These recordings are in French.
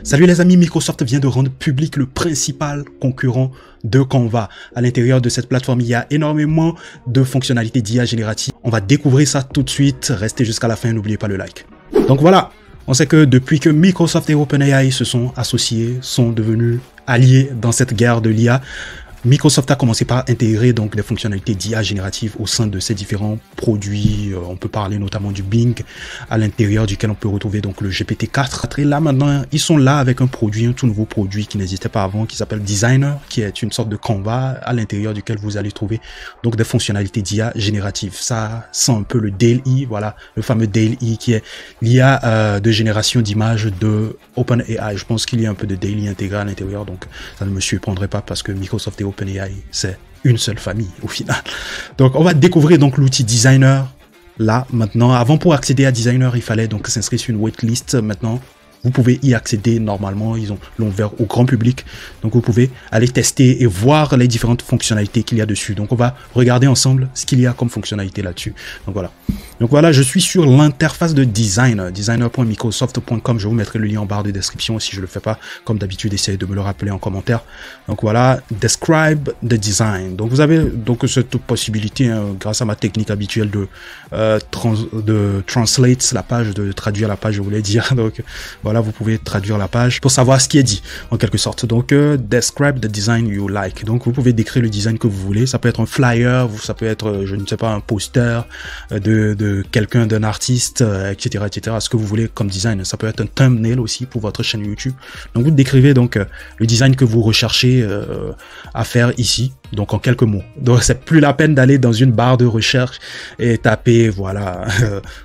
Salut les amis, Microsoft vient de rendre public le principal concurrent de Canva. À l'intérieur de cette plateforme, il y a énormément de fonctionnalités d'IA générative. On va découvrir ça tout de suite. Restez jusqu'à la fin, n'oubliez pas le like. Donc voilà, on sait que depuis que Microsoft et OpenAI se sont associés, sont devenus alliés dans cette guerre de l'IA, Microsoft a commencé par intégrer donc des fonctionnalités d'IA générative au sein de ses différents produits. On peut parler notamment du Bing, à l'intérieur duquel on peut retrouver donc le GPT-4. Et là maintenant, ils sont là avec un produit, un tout nouveau produit qui n'existait pas avant, qui s'appelle Designer, qui est une sorte de Canva à l'intérieur duquel vous allez trouver donc des fonctionnalités d'IA générative. Ça sent un peu le DALL-E, voilà, le fameux DALL-E qui est l'IA de génération d'images de OpenAI. Je pense qu'il y a un peu de DALL-E intégré à l'intérieur, donc ça ne me surprendrait pas parce que Microsoft et OpenAI, c'est une seule famille au final. Donc on va découvrir donc l'outil Designer là maintenant. Avant, pour accéder à Designer, il fallait donc s'inscrire sur une waitlist. Maintenant, vous pouvez y accéder normalement, ils l'ont ouvert au grand public. Donc vous pouvez aller tester et voir les différentes fonctionnalités qu'il y a dessus. Donc on va regarder ensemble ce qu'il y a comme fonctionnalité là-dessus. Donc voilà, je suis sur l'interface de Designer, designer.microsoft.com. Je vous mettrai le lien en barre de description. Si je le fais pas, comme d'habitude, essayez de me le rappeler en commentaire. Donc voilà, Describe the Design. Donc vous avez donc cette possibilité, hein, grâce à ma technique habituelle de translate la page, de traduire la page, je voulais dire. Donc voilà, vous pouvez traduire la page pour savoir ce qui est dit, en quelque sorte. Donc, describe the design you like. Donc, vous pouvez décrire le design que vous voulez. Ça peut être un flyer, ça peut être, je ne sais pas, un poster de quelqu'un, d'un artiste, etc., etc. Ce que vous voulez comme design. Ça peut être un thumbnail aussi pour votre chaîne YouTube. Donc, vous décrivez donc le design que vous recherchez à faire ici. Donc, en quelques mots. Donc, c'est plus la peine d'aller dans une barre de recherche et taper, voilà,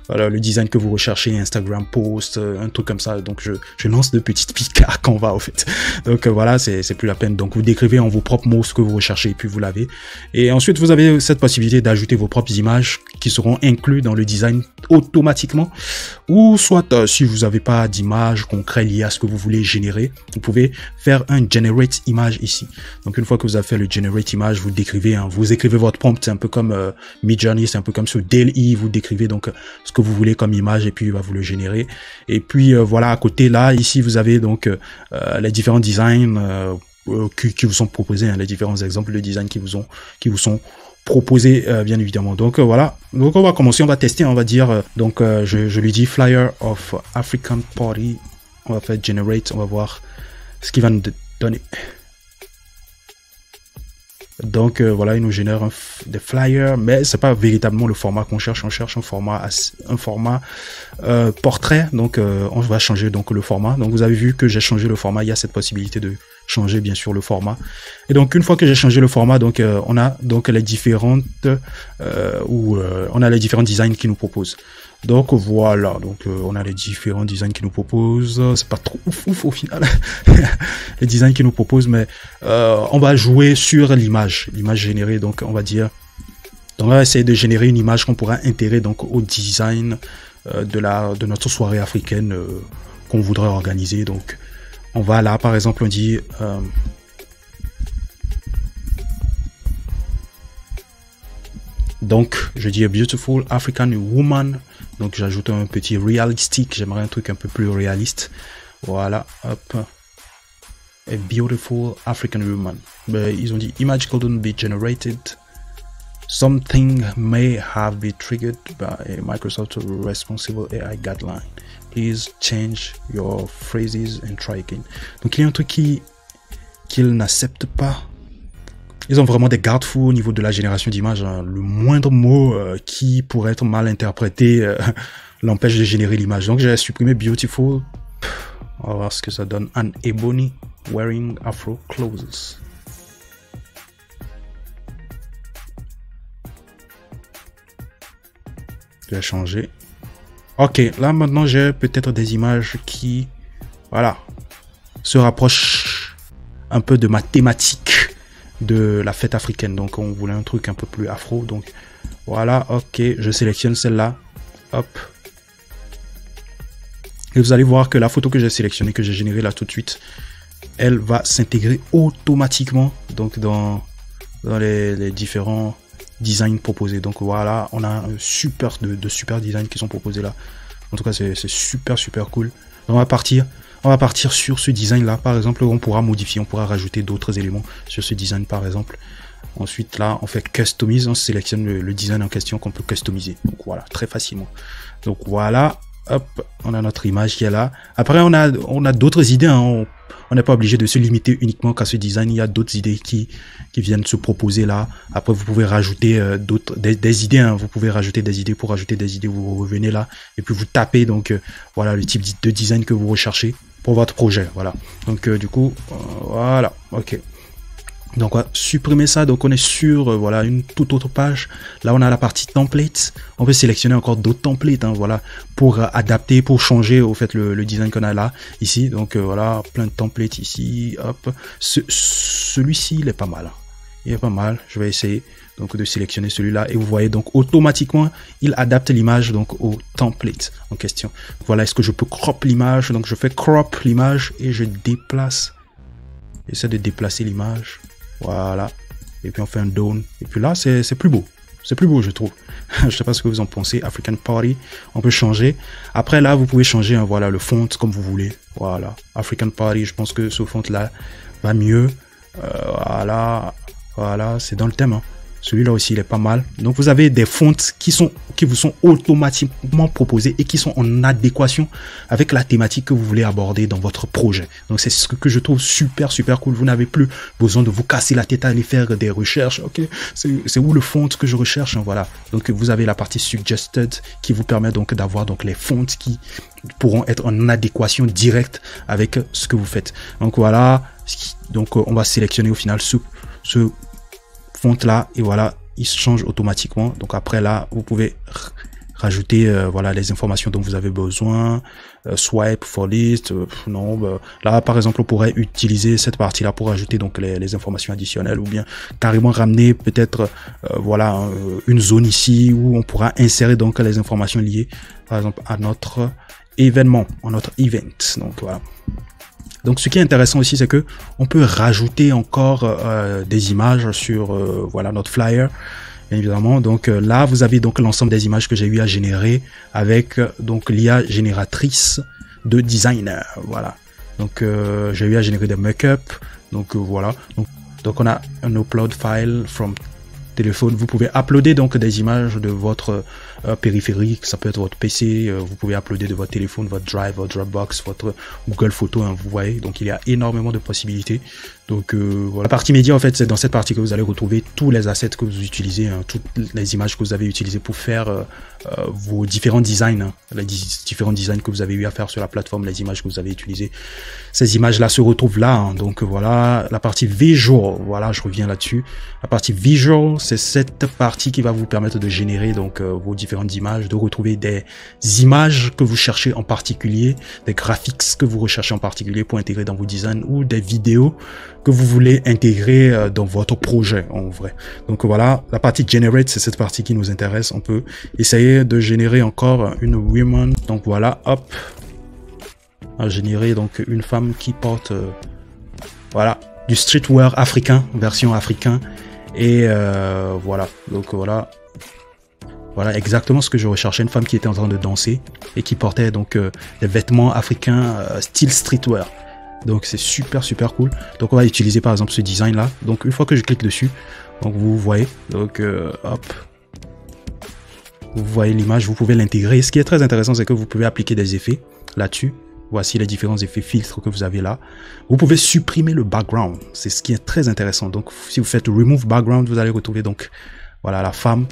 voilà, le design que vous recherchez, Instagram post, un truc comme ça. Donc, je lance de petites piques à Canva, au fait. Donc, voilà, c'est plus la peine. Donc, vous décrivez en vos propres mots ce que vous recherchez et puis vous l'avez. Et ensuite, vous avez cette possibilité d'ajouter vos propres images qui seront inclus dans le design automatiquement. Ou soit, si vous n'avez pas d'image concrète liée à ce que vous voulez générer, vous pouvez faire un generate image ici. Donc, une fois que vous avez fait le generate image, vous décrivez, hein, vous écrivez votre prompt, c'est un peu comme Midjourney, c'est un peu comme sur DALL-E, vous décrivez donc ce que vous voulez comme image et puis il va vous le générer. Et puis voilà, à côté là, ici vous avez donc les différents designs qui vous sont proposés, hein, les différents exemples de design qui vous sont proposés, bien évidemment. Donc voilà, donc on va commencer, on va tester, on va dire donc je lui dis flyer of African party, on va faire generate, on va voir ce qu'il va nous donner. Donc voilà, il nous génère des flyers, mais c'est pas véritablement le format qu'on cherche. On cherche un format portrait. Donc on va changer donc le format. Donc vous avez vu que j'ai changé le format. Il y a cette possibilité de changer bien sûr le format. Et donc une fois que j'ai changé le format, donc on a donc les différentes on a les différents designs qui nous proposent. Donc voilà, donc on a les différents designs qui nous proposent. C'est pas trop ouf au final les designs qui nous proposent, mais on va jouer sur l'image générée. Donc on va dire, donc on va essayer de générer une image qu'on pourra intégrer donc au design de notre soirée africaine qu'on voudrait organiser. Donc on va là, par exemple, on dit donc je dis a beautiful African woman. Donc j'ajoute un petit realistic, j'aimerais un truc un peu plus réaliste. Voilà, hop. A beautiful African woman. Ben, ils ont dit image couldn't be generated. Something may have been triggered by a Microsoft responsible AI guideline. Please change your phrases and try again. Donc il y a un truc qu'ils n'acceptent pas. Ils ont vraiment des garde-fous au niveau de la génération d'images. Hein. Le moindre mot qui pourrait être mal interprété l'empêche de générer l'image. Donc j'ai supprimé beautiful. On va voir ce que ça donne. An ebony wearing afro clothes. Je vais changer. Ok, là maintenant j'ai peut-être des images qui, voilà, se rapprochent un peu de ma thématique de la fête africaine. Donc on voulait un truc un peu plus afro. Donc voilà, ok, je sélectionne celle-là. Hop. Et vous allez voir que la photo que j'ai sélectionnée, que j'ai générée là tout de suite, elle va s'intégrer automatiquement donc dans les différents designs proposés. Donc voilà, on a un super de super designs qui sont proposés là. En tout cas, c'est super cool. On va partir on va partir sur ce design là. Par exemple, on pourra modifier, on pourra rajouter d'autres éléments sur ce design par exemple. Ensuite là, on fait customise, on sélectionne le design en question qu'on peut customiser. Donc voilà, très facilement. Donc voilà, hop, on a notre image qui est là. Après, on a d'autres idées, hein. On n'est pas obligé de se limiter uniquement qu'à ce design. Il y a d'autres idées qui viennent se proposer là. Après, vous pouvez rajouter des idées. Hein. Vous pouvez rajouter des idées. Pour rajouter des idées, vous revenez là et puis vous tapez donc voilà le type de design que vous recherchez pour votre projet. Voilà. Donc du coup, voilà. Ok. Donc on va supprimer ça. Donc on est sur voilà une toute autre page. Là on a la partie template. On peut sélectionner encore d'autres templates, hein, voilà, pour adapter, pour changer au fait le design qu'on a là ici. Donc voilà, plein de templates ici. Hop, celui-ci il est pas mal. Il est pas mal. Je vais essayer donc de sélectionner celui-là et vous voyez donc automatiquement il adapte l'image donc au template en question. Voilà, est-ce que je peux crop l'image? Donc je fais crop l'image et je déplace. J'essaie de déplacer l'image. Voilà. Et puis on fait un down. Et puis là, c'est plus beau. C'est plus beau, je trouve. Je sais pas ce que vous en pensez. African Party. On peut changer. Après, là, vous pouvez changer, hein, voilà, le font comme vous voulez. Voilà. African Party, je pense que ce font-là va mieux. Voilà. Voilà. C'est dans le thème, hein. Celui-là aussi, il est pas mal. Donc, vous avez des fonts qui vous sont automatiquement proposés et qui sont en adéquation avec la thématique que vous voulez aborder dans votre projet. Donc, c'est ce que je trouve super, super cool. Vous n'avez plus besoin de vous casser la tête à aller faire des recherches. Ok, c'est où le font que je recherche, hein, voilà. Donc, vous avez la partie suggested qui vous permet donc d'avoir donc les fonts qui pourront être en adéquation directe avec ce que vous faites. Donc, voilà. Donc, on va sélectionner au final ce font là et voilà, il se change automatiquement. Donc après là, vous pouvez rajouter voilà les informations dont vous avez besoin. Swipe for list, non, là par exemple on pourrait utiliser cette partie là pour rajouter donc les informations additionnelles ou bien carrément ramener peut-être voilà une zone ici où on pourra insérer donc les informations liées par exemple à notre événement, à notre event. Donc voilà. Donc ce qui est intéressant aussi, c'est que on peut rajouter encore des images sur voilà notre flyer, bien évidemment. Donc là, vous avez donc l'ensemble des images que j'ai eu à générer avec donc l'IA génératrice de designer. Voilà. Donc j'ai eu à générer des make-up. Donc voilà. Donc on a un upload file from téléphone. Vous pouvez uploader donc des images de votre périphérique, ça peut être votre PC, vous pouvez uploader de votre téléphone, votre Drive, votre Dropbox, votre Google Photos, hein, vous voyez. Donc il y a énormément de possibilités. Donc voilà. La partie média, en fait, c'est dans cette partie que vous allez retrouver tous les assets que vous utilisez, hein, toutes les images que vous avez utilisées pour faire vos différents designs, hein, les différents designs que vous avez eu à faire sur la plateforme, les images que vous avez utilisées. Ces images-là se retrouvent là. Hein, donc voilà, la partie visual, voilà, je reviens là-dessus. La partie visual, c'est cette partie qui va vous permettre de générer donc vos différentes images, de retrouver des images que vous cherchez en particulier, des graphics que vous recherchez en particulier pour intégrer dans vos designs ou des vidéos que vous voulez intégrer dans votre projet en vrai. Donc voilà, la partie generate, c'est cette partie qui nous intéresse. On peut essayer de générer encore une woman. Donc voilà, hop, à générer donc une femme qui porte voilà du streetwear africain, version africain. Et voilà, donc voilà. Voilà exactement ce que je recherchais, une femme qui était en train de danser et qui portait donc des vêtements africains style streetwear. Donc c'est super super cool. Donc on va utiliser par exemple ce design là. Donc une fois que je clique dessus, donc vous voyez, donc hop, vous voyez l'image, vous pouvez l'intégrer. Ce qui est très intéressant, c'est que vous pouvez appliquer des effets là-dessus. Voici les différents effets filtres que vous avez là. Vous pouvez supprimer le background. C'est ce qui est très intéressant. Donc si vous faites remove background, vous allez retrouver donc voilà la femme,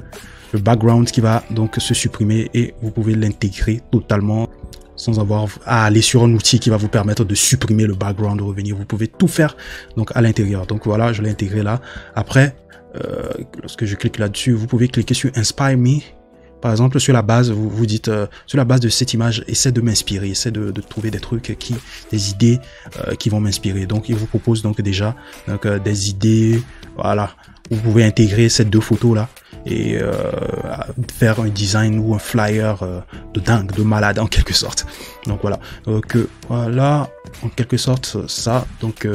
le background qui va donc se supprimer et vous pouvez l'intégrer totalement sans avoir à aller sur un outil qui va vous permettre de supprimer le background, de revenir. Vous pouvez tout faire donc à l'intérieur. Donc voilà, je l'ai intégré là. Après, lorsque je clique là-dessus, vous pouvez cliquer sur Inspire Me. Par exemple, sur la base, vous vous dites, sur la base de cette image, essaie de m'inspirer, essaie de trouver des trucs des idées qui vont m'inspirer. Donc, il vous propose donc déjà donc, des idées, voilà. Vous pouvez intégrer ces deux photos là et faire un design ou un flyer de dingue, de malade en quelque sorte. Donc voilà. Donc voilà, en quelque sorte ça. Donc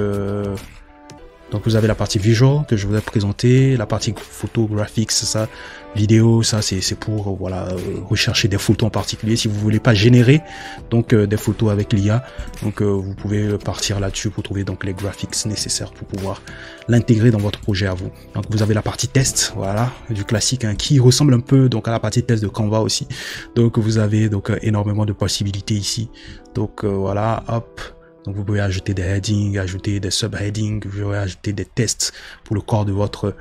Donc vous avez la partie visual que je vous ai présenté, la partie photographique, c'est ça, vidéo, ça c'est pour voilà rechercher des photos en particulier. Si vous voulez pas générer donc des photos avec l'IA, donc vous pouvez partir là-dessus pour trouver donc les graphics nécessaires pour pouvoir l'intégrer dans votre projet à vous. Donc vous avez la partie test, voilà, du classique hein, qui ressemble un peu donc à la partie test de Canva aussi. Donc vous avez donc énormément de possibilités ici. Donc voilà, hop. Donc vous pouvez ajouter des headings, ajouter des subheadings, vous pouvez ajouter des tests pour le corps de votre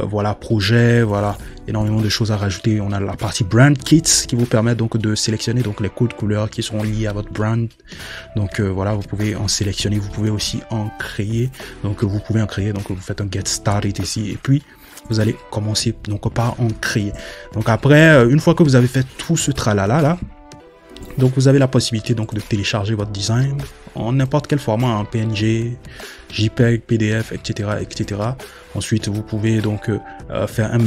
voilà projet, voilà, énormément de choses à rajouter. On a la partie brand kits qui vous permet donc de sélectionner donc les codes couleurs qui seront liés à votre brand. Donc voilà, vous pouvez en sélectionner, vous pouvez aussi en créer. Donc vous pouvez en créer, donc vous faites un get started ici et puis vous allez commencer donc par en créer. Donc après, une fois que vous avez fait tout ce tralala là, donc vous avez la possibilité donc de télécharger votre design en n'importe quel format, en PNG, JPEG, PDF, etc., etc. Ensuite, vous pouvez donc faire un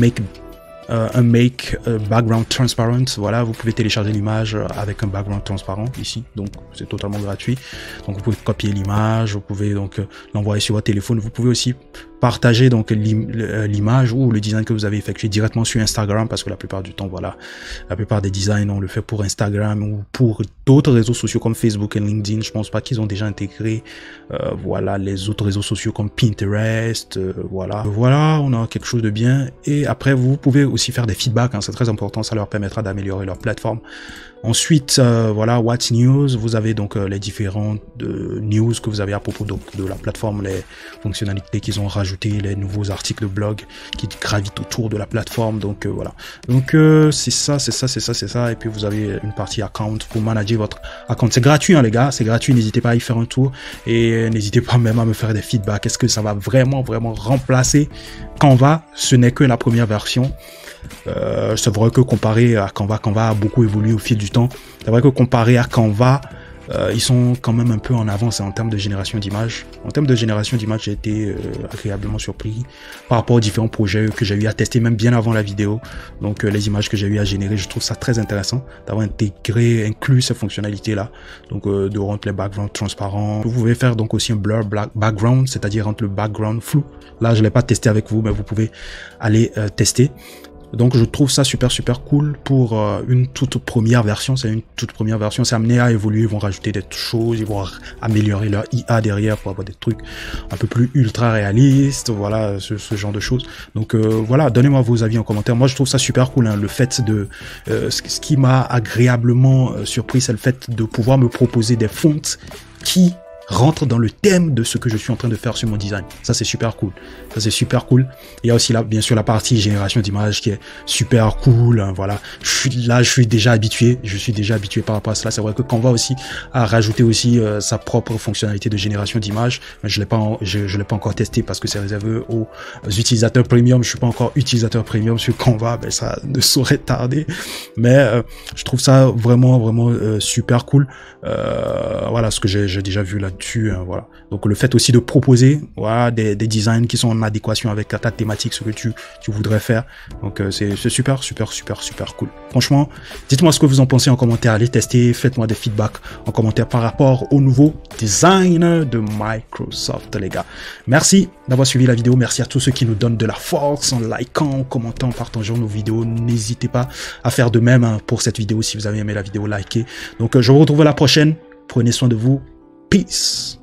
make background transparent. Voilà, vous pouvez télécharger l'image avec un background transparent ici, donc c'est totalement gratuit. Donc vous pouvez copier l'image, vous pouvez donc l'envoyer sur votre téléphone. Vous pouvez aussi partager donc l'image ou le design que vous avez effectué directement sur Instagram, parce que la plupart du temps, voilà, la plupart des designs on le fait pour Instagram ou pour d'autres réseaux sociaux comme Facebook et LinkedIn. Je pense pas qu'ils ont déjà intégré voilà les autres réseaux sociaux comme Pinterest. Voilà, on a quelque chose de bien. Et après vous pouvez aussi faire des feedbacks, hein, c'est très important, ça leur permettra d'améliorer leur plateforme. Ensuite, voilà, What's News, vous avez donc les différentes news que vous avez à propos donc, de la plateforme, les fonctionnalités qu'ils ont rajoutées, les nouveaux articles de blog qui gravitent autour de la plateforme. Donc voilà. Donc c'est ça. Et puis vous avez une partie account pour manager votre account. C'est gratuit, hein, les gars, c'est gratuit. N'hésitez pas à y faire un tour et n'hésitez pas même à me faire des feedbacks. Est-ce que ça va vraiment remplacer Canva? Ce n'est que la première version. C'est vrai que comparé à Canva a beaucoup évolué au fil du temps. C'est vrai que comparé à Canva, ils sont quand même un peu en avance en termes de génération d'images. En termes de génération d'images, j'ai été agréablement surpris par rapport aux différents projets que j'ai eu à tester, même bien avant la vidéo. Donc les images que j'ai eu à générer, je trouve ça très intéressant d'avoir inclus ces fonctionnalités-là. Donc de rendre les backgrounds transparents. Vous pouvez faire donc aussi un blur background, c'est-à-dire rendre le background flou. Là, je l'ai pas testé avec vous, mais vous pouvez aller tester. Donc je trouve ça super cool pour une toute première version. C'est une toute première version, c'est amené à évoluer, ils vont rajouter des choses, ils vont améliorer leur IA derrière pour avoir des trucs un peu plus ultra réalistes, voilà, ce genre de choses. Donc voilà, donnez-moi vos avis en commentaire. Moi je trouve ça super cool, hein, le fait de ce qui m'a agréablement surpris, c'est le fait de pouvoir me proposer des fonts qui rentre dans le thème de ce que je suis en train de faire sur mon design. Ça c'est super cool. Ça c'est super cool. Il y a aussi là bien sûr la partie génération d'images qui est super cool, hein, voilà. Je suis déjà habitué. Je suis déjà habitué par rapport à cela. C'est vrai que Canva aussi a rajouté aussi sa propre fonctionnalité de génération d'images. Je l'ai pas encore testé parce que c'est réservé aux utilisateurs premium. Je suis pas encore utilisateur premium sur Canva, mais ça ne saurait tarder. Mais je trouve ça vraiment super cool. Voilà ce que j'ai déjà vu là-dessus, hein, voilà. Donc le fait aussi de proposer voilà des designs qui sont en adéquation avec ta thématique, ce que tu voudrais faire. Donc c'est super cool. Franchement, dites-moi ce que vous en pensez en commentaire, allez tester, faites-moi des feedbacks en commentaire par rapport au nouveau design de Microsoft, les gars. Merci d'avoir suivi la vidéo, merci à tous ceux qui nous donnent de la force en likant, en commentant, en partageant nos vidéos. N'hésitez pas à faire de même, hein, pour cette vidéo. Si vous avez aimé la vidéo, likez. Donc je vous retrouve à la prochaine. Prenez soin de vous. Peace.